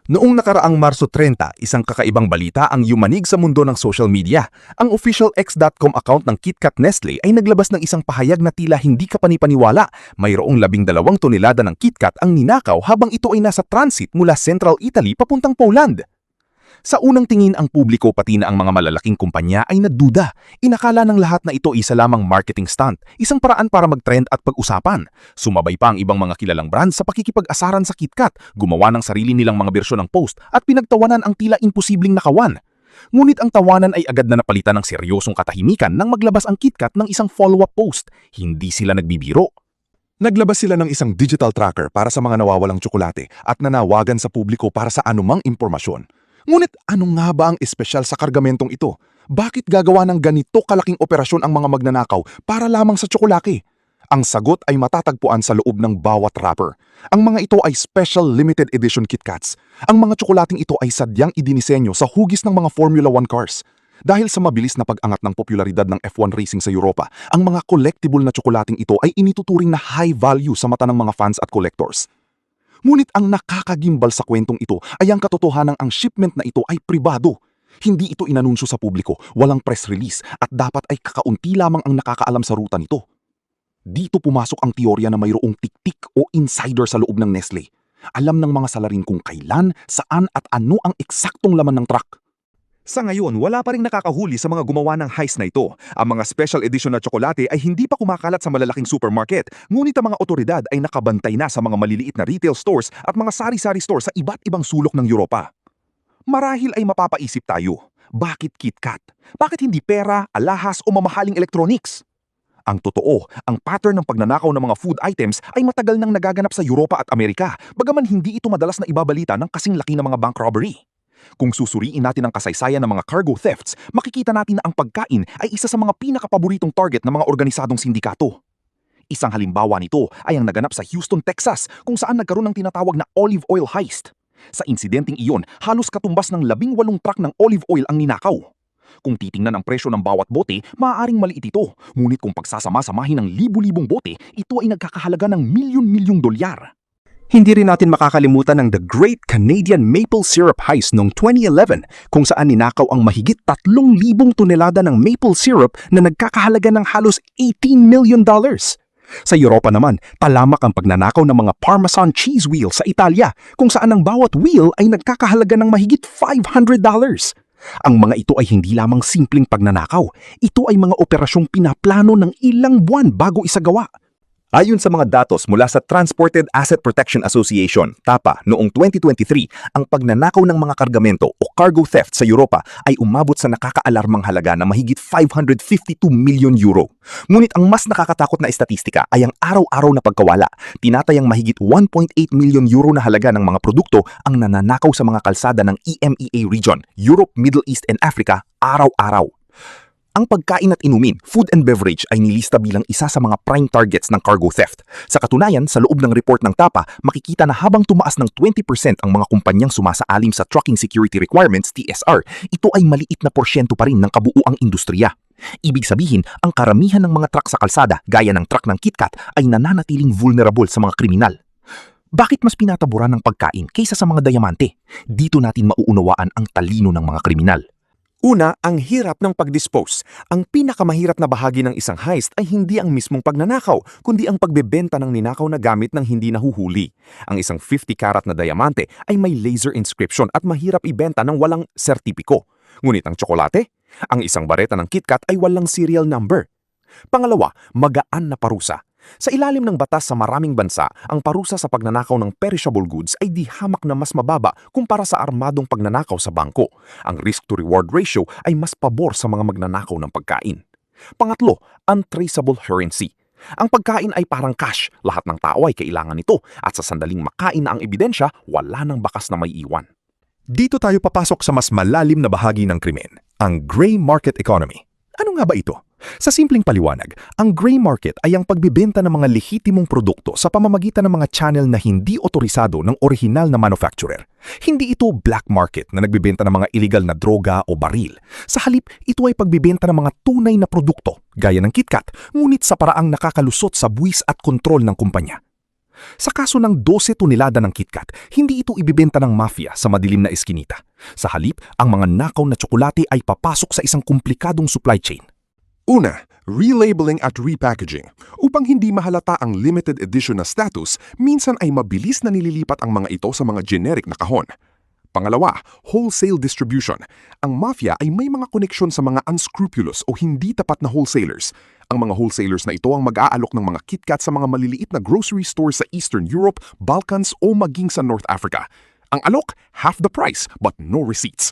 Noong nakaraang Marso 30, isang kakaibang balita ang yumanig sa mundo ng social media. Ang official X.com account ng KitKat Nestle ay naglabas ng isang pahayag na tila hindi kapanipaniwala. Mayroong 12 tonelada ng KitKat ang ninakaw habang ito ay nasa transit mula Central Italy papuntang Poland. Sa unang tingin ang publiko pati na ang mga malalaking kumpanya ay nagduda. Inakala ng lahat na ito isa lamang marketing stunt, isang paraan para mag-trend at pag-usapan. Sumabay pa ang ibang mga kilalang brand sa pakikipag-asaran sa KitKat, gumawa ng sarili nilang mga bersyon ng post at pinagtawanan ang tila imposibleng nakawan. Ngunit ang tawanan ay agad na napalitan ng seryosong katahimikan nang maglabas ang KitKat ng isang follow-up post. Hindi sila nagbibiro. Naglabas sila ng isang digital tracker para sa mga nawawalang tsokolate at nanawagan sa publiko para sa anumang impormasyon. Ngunit ano nga ba ang espesyal sa kargamentong ito? Bakit gagawa ng ganito kalaking operasyon ang mga magnanakaw para lamang sa tsokolate? Ang sagot ay matatagpuan sa loob ng bawat wrapper. Ang mga ito ay special limited edition KitKats. Ang mga tsokolating ito ay sadyang idinisenyo sa hugis ng mga Formula 1 cars. Dahil sa mabilis na pag-angat ng popularidad ng F1 racing sa Europa, ang mga collectible na tsokolating ito ay inituturing na high value sa mata ng mga fans at collectors. Ngunit ang nakakagimbal sa kwentong ito ay ang katotohanan ang shipment na ito ay pribado. Hindi ito inanunsyo sa publiko, walang press release at dapat ay kakaunti lamang ang nakakaalam sa ruta nito. Dito pumasok ang teorya na mayroong tiktik o insider sa loob ng Nestle. Alam ng mga salarin kung kailan, saan at ano ang eksaktong laman ng truck. Sa ngayon, wala pa ring nakakahuli sa mga gumawa ng heist na ito. Ang mga special edition na tsokolate ay hindi pa kumakalat sa malalaking supermarket, ngunit ang mga otoridad ay nakabantay na sa mga maliliit na retail stores at mga sari-sari stores sa iba't ibang sulok ng Europa. Marahil ay mapapaisip tayo, bakit KitKat? Bakit hindi pera, alahas o mamahaling electronics? Ang totoo, ang pattern ng pagnanakaw ng mga food items ay matagal nang nagaganap sa Europa at Amerika, bagaman hindi ito madalas na ibabalita ng kasing laki ng mga bank robbery. Kung susuriin natin ang kasaysayan ng mga cargo thefts, makikita natin na ang pagkain ay isa sa mga pinakapaboritong target ng mga organisadong sindikato. Isang halimbawa nito ay ang naganap sa Houston, Texas, kung saan nagkaroon ng tinatawag na olive oil heist. Sa insidenteng iyon, halos katumbas ng 18 truck ng olive oil ang ninakaw. Kung titingnan ang presyo ng bawat bote, maaaring maliit ito. Ngunit kung pagsasama-samahin ng libu-libong bote, ito ay nagkakahalaga ng milyon-milyong dolyar. Hindi rin natin makakalimutan ng The Great Canadian Maple Syrup Heist noong 2011 kung saan ninakaw ang mahigit 3,000 tonelada ng maple syrup na nagkakahalaga ng halos $18 million. Sa Europa naman, talamak ang pagnanakaw ng mga Parmesan cheese wheel sa Italia kung saan ang bawat wheel ay nagkakahalaga ng mahigit $500. Ang mga ito ay hindi lamang simpleng pagnanakaw, ito ay mga operasyong pinaplano ng ilang buwan bago isagawa. Ayon sa mga datos mula sa Transported Asset Protection Association, TAPA, noong 2023, ang pagnanakaw ng mga kargamento o cargo theft sa Europa ay umabot sa nakakaalarmang halaga na mahigit 552 milyon euro. Ngunit ang mas nakakatakot na estatistika ay ang araw-araw na pagkawala. Tinatayang mahigit 1.8 milyon euro na halaga ng mga produkto ang nananakaw sa mga kalsada ng EMEA region, Europe, Middle East and Africa, araw-araw. Ang pagkain at inumin, food and beverage ay nilista bilang isa sa mga prime targets ng cargo theft. Sa katunayan, sa loob ng report ng TAPA, makikita na habang tumaas ng 20% ang mga kumpanyang sumasaalim sa Trucking Security Requirements, TSR, ito ay maliit na porsyento pa rin ng kabuuang industriya. Ibig sabihin, ang karamihan ng mga truck sa kalsada, gaya ng truck ng KitKat, ay nananatiling vulnerable sa mga kriminal. Bakit mas pinataburan ng pagkain kaysa sa mga dayamante? Dito natin mauunawaan ang talino ng mga kriminal. Una, ang hirap ng pag-dispose. Ang pinakamahirap na bahagi ng isang heist ay hindi ang mismong pagnanakaw, kundi ang pagbebenta ng ninakaw na gamit ng hindi nahuhuli. Ang isang 50-karat na diamante ay may laser inscription at mahirap ibenta ng walang sertipiko. Ngunit ang tsokolate? Ang isang bareta ng KitKat ay walang serial number. Pangalawa, magaan na parusa. Sa ilalim ng batas sa maraming bansa, ang parusa sa pagnanakaw ng perishable goods ay di hamak na mas mababa kumpara sa armadong pagnanakaw sa bangko. Ang risk-to-reward ratio ay mas pabor sa mga magnanakaw ng pagkain. Pangatlo, untraceable currency. Ang pagkain ay parang cash, lahat ng tao ay kailangan nito at sa sandaling makain na ang ebidensya, wala nang bakas na may iwan. Dito tayo papasok sa mas malalim na bahagi ng krimen, ang gray market economy. Ano nga ba ito? Sa simpleng paliwanag, ang gray market ay ang pagbibenta ng mga lehitimong produkto sa pamamagitan ng mga channel na hindi otorisado ng orihinal na manufacturer. Hindi ito black market na nagbibenta ng mga illegal na droga o baril. Sa halip, ito ay pagbibenta ng mga tunay na produkto, gaya ng KitKat, ngunit sa paraang nakakalusot sa buwis at kontrol ng kumpanya. Sa kaso ng 12 tonelada ng KitKat, hindi ito ibibenta ng mafia sa madilim na eskinita. Sa halip, ang mga nakaw na tsokolate ay papasok sa isang komplikadong supply chain. Una, relabeling at repackaging. Upang hindi mahalata ang limited edition na status, minsan ay mabilis na nililipat ang mga ito sa mga generic na kahon. Pangalawa, wholesale distribution. Ang mafia ay may mga koneksyon sa mga unscrupulous o hindi tapat na wholesalers. Ang mga wholesalers na ito ang mag-aalok ng mga KitKat sa mga maliliit na grocery stores sa Eastern Europe, Balkans o maging sa North Africa. Ang alok, half the price but no receipts.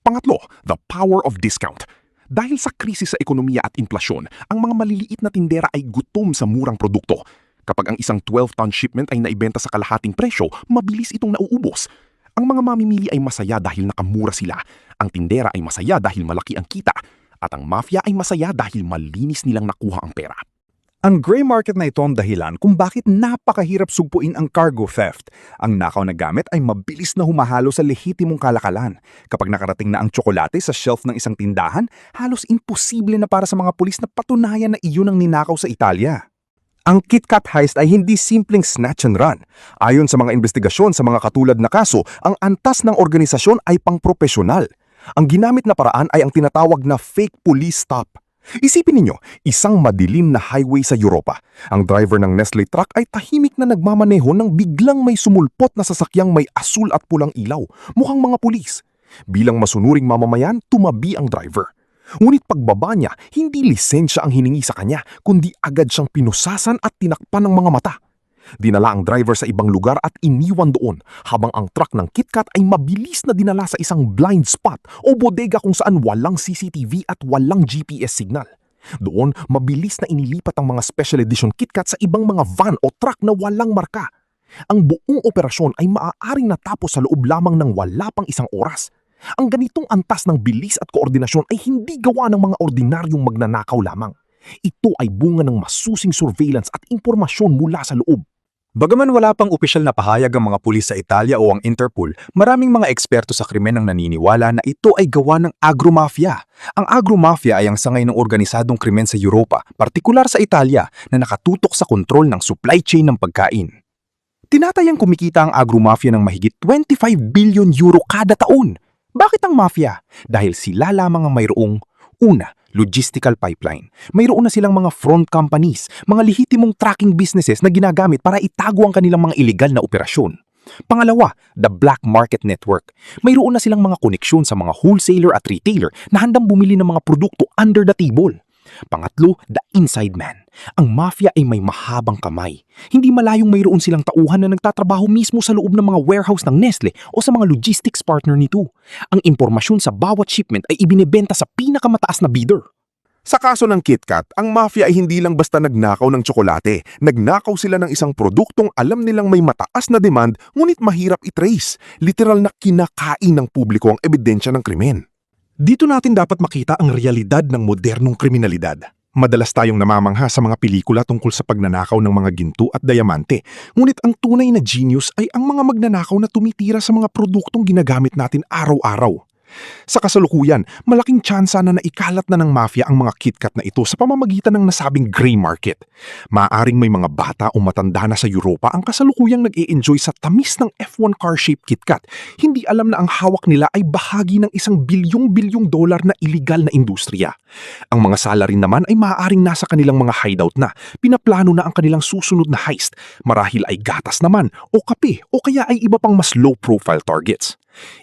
Pangatlo, the power of discount. Dahil sa krisis sa ekonomiya at inflasyon, ang mga maliliit na tindera ay gutom sa murang produkto. Kapag ang isang 12-ton shipment ay naibenta sa kalahating presyo, mabilis itong nauubos. Ang mga mamimili ay masaya dahil nakamura sila. Ang tindera ay masaya dahil malaki ang kita. At ang mafia ay masaya dahil malinis nilang nakuha ang pera. Ang gray market na ito ang dahilan kung bakit napakahirap sugpuin ang cargo theft. Ang nakaw na gamit ay mabilis na humahalo sa lehitimong kalakalan. Kapag nakarating na ang tsokolate sa shelf ng isang tindahan, halos imposible na para sa mga pulis na patunayan na iyon ang ninakaw sa Italia. Ang KitKat heist ay hindi simpleng snatch and run. Ayon sa mga investigasyon sa mga katulad na kaso, ang antas ng organisasyon ay pangpropesyonal. Ang ginamit na paraan ay ang tinatawag na fake police stop. Isipin ninyo, isang madilim na highway sa Europa. Ang driver ng Nestle truck ay tahimik na nagmamaneho nang biglang may sumulpot na sasakyang may asul at pulang ilaw, mukhang mga pulis. Bilang masunuring mamamayan, tumabi ang driver. Ngunit pagbaba niya, hindi lisensya ang hiningi sa kanya, kundi agad siyang pinusasan at tinakpan ng mga mata. Dinala ang driver sa ibang lugar at iniwan doon, habang ang truck ng KitKat ay mabilis na dinala sa isang blind spot o bodega kung saan walang CCTV at walang GPS signal. Doon, mabilis na inilipat ang mga special edition KitKat sa ibang mga van o truck na walang marka. Ang buong operasyon ay maaaring natapos sa loob lamang ng wala pang isang oras. Ang ganitong antas ng bilis at koordinasyon ay hindi gawa ng mga ordinaryong magnanakaw lamang. Ito ay bunga ng masusing surveillance at impormasyon mula sa loob. Bagaman wala pang opisyal na pahayag ang mga pulis sa Italia o ang Interpol, maraming mga eksperto sa krimen ang naniniwala na ito ay gawa ng agromafia. Ang agromafia ay ang sangay ng organisadong krimen sa Europa, partikular sa Italia, na nakatutok sa kontrol ng supply chain ng pagkain. Tinatayang kumikita ang agromafia ng mahigit 25 billion euro kada taon. Bakit ang mafia? Dahil sila lamang ang mayroong una, logistical pipeline. Mayroon na silang mga front companies, mga lehitimong tracking businesses na ginagamit para itago ang kanilang mga iligal na operasyon. Pangalawa, the black market network. Mayroon na silang mga koneksyon sa mga wholesaler at retailer na handang bumili ng mga produkto under the table. Pangatlo, the inside man. Ang mafia ay may mahabang kamay. Hindi malayong mayroon silang tauhan na nagtatrabaho mismo sa loob ng mga warehouse ng Nestle o sa mga logistics partner nito. Ang impormasyon sa bawat shipment ay ibinebenta sa pinakamataas na bidder. Sa kaso ng KitKat, ang mafia ay hindi lang basta nagnakaw ng tsokolate. Nagnakaw sila ng isang produktong alam nilang may mataas na demand ngunit mahirap i-trace. Literal na kinakain ng publiko ang ebidensya ng krimen. Dito natin dapat makita ang realidad ng modernong kriminalidad. Madalas tayong namamangha sa mga pelikula tungkol sa pagnanakaw ng mga ginto at dayamante. Ngunit ang tunay na genius ay ang mga magnanakaw na tumitira sa mga produktong ginagamit natin araw-araw. Sa kasalukuyan, malaking tsansa na naikalat na ng mafia ang mga KitKat na ito sa pamamagitan ng nasabing gray market. Maaring may mga bata o matanda na sa Europa ang kasalukuyang nag-e-enjoy sa tamis ng F1 car-shaped KitKat. Hindi alam na ang hawak nila ay bahagi ng isang bilyong-bilyong dolar na iligal na industriya. Ang mga salarin naman ay maaaring nasa kanilang mga hideout na. Pinaplano na ang kanilang susunod na heist. Marahil ay gatas naman, o kape, o kaya ay iba pang mas low-profile targets.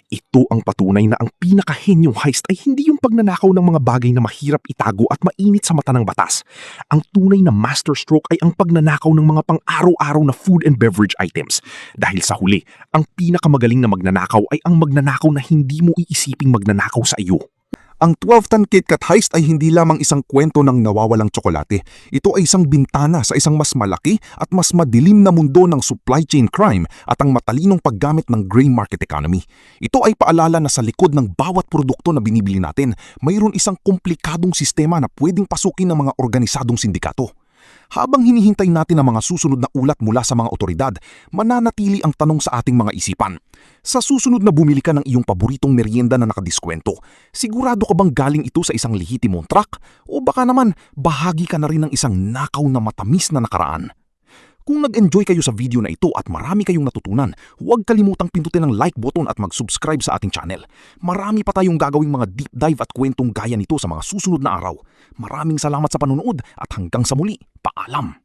Ito ang patunay na ang pinakahenyong heist ay hindi yung pagnanakaw ng mga bagay na mahirap itago at mainit sa mata ng batas. Ang tunay na masterstroke ay ang pagnanakaw ng mga pang-araw-araw na food and beverage items. Dahil sa huli, ang pinakamagaling na magnanakaw ay ang magnanakaw na hindi mo iisiping magnanakaw sa iyo. Ang 12-ton KitKat heist ay hindi lamang isang kwento ng nawawalang tsokolate. Ito ay isang bintana sa isang mas malaki at mas madilim na mundo ng supply chain crime at ang matalinong paggamit ng gray market economy. Ito ay paalala na sa likod ng bawat produkto na binibili natin, mayroon isang komplikadong sistema na pwedeng pasukin ng mga organisadong sindikato. Habang hinihintay natin ang mga susunod na ulat mula sa mga otoridad, mananatili ang tanong sa ating mga isipan. Sa susunod na bumili ka ng iyong paboritong merienda na nakadiskwento, sigurado ka bang galing ito sa isang lehitimong truck o baka naman bahagi ka na rin ng isang nakaw na matamis na nakaraan? Kung nag-enjoy kayo sa video na ito at marami kayong natutunan, huwag kalimutang pindutin ang like button at mag-subscribe sa ating channel. Marami pa tayong gagawing mga deep dive at kwentong gaya nito sa mga susunod na araw. Maraming salamat sa panunood at hanggang sa muli, paalam!